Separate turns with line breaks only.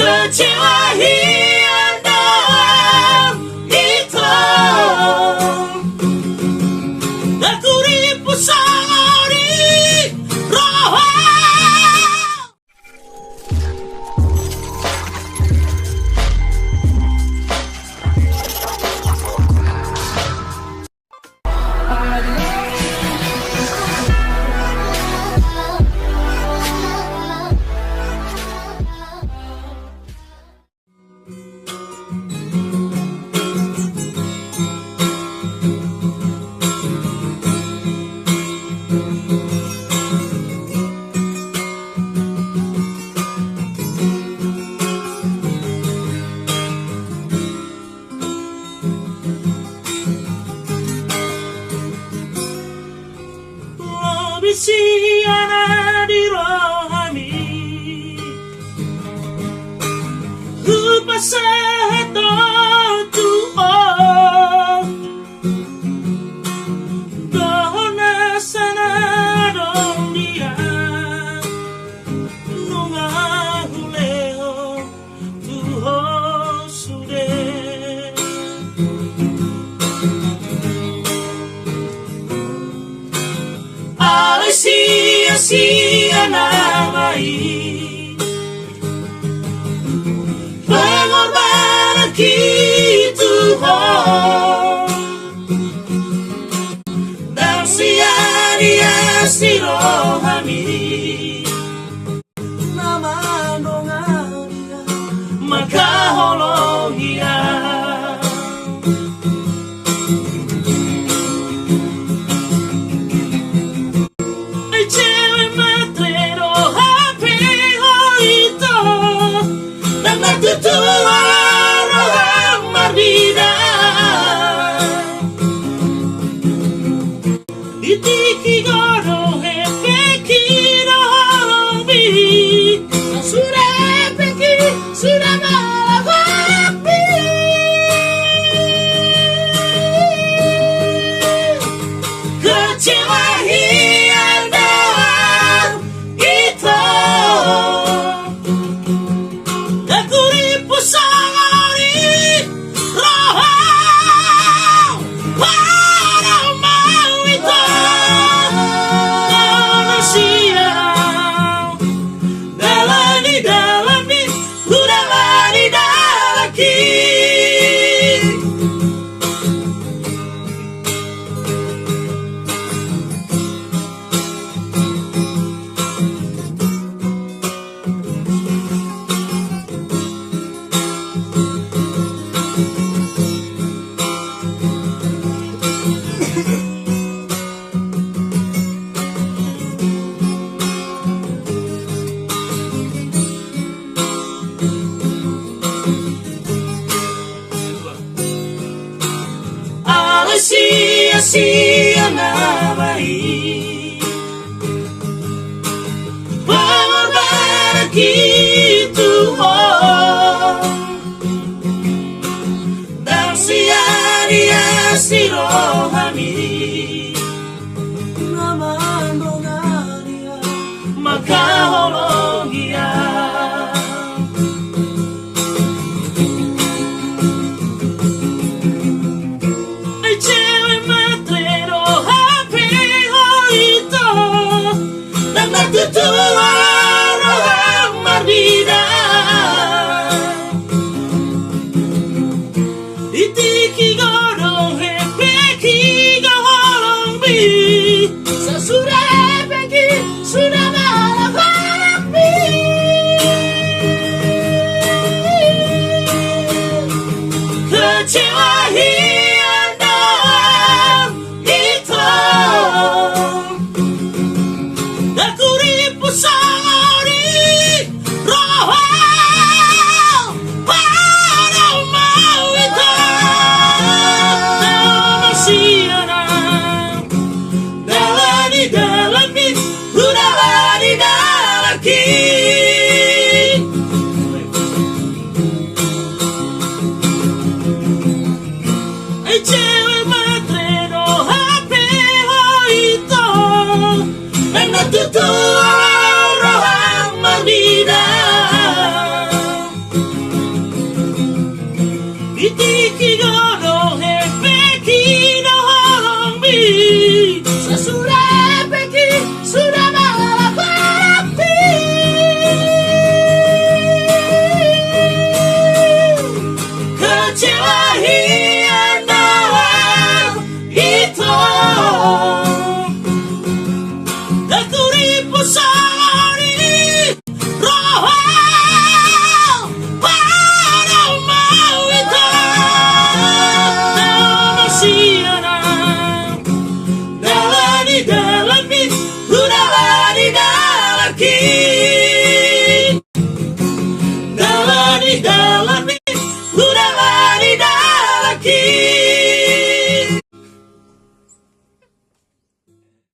kecewa hilang dalam itu. Aku ribu sangari roh. Bisiana di rohani lupa seheto tuh dona sana dong dia nunga huleo tuh sude sia-sia namai pengorbanan gitu dan sia-sia si rohani nama dongaria maka hologia. Itiki goro hepeki no holobi sudah peki sudah malawapi kecewa hilang dalam itu. Aku ribu sangari roh. Sia-sia namai pengorbanan gitu dan sia-sia si rohani nama dongaria maka hologia. Itikigono hepeki no horongbi. Sesudah peki sudah malapapi. Kecewa hian doang itu. Daturi pusari roha para mau itu. Nama siana dalani dalani udalani dalaki.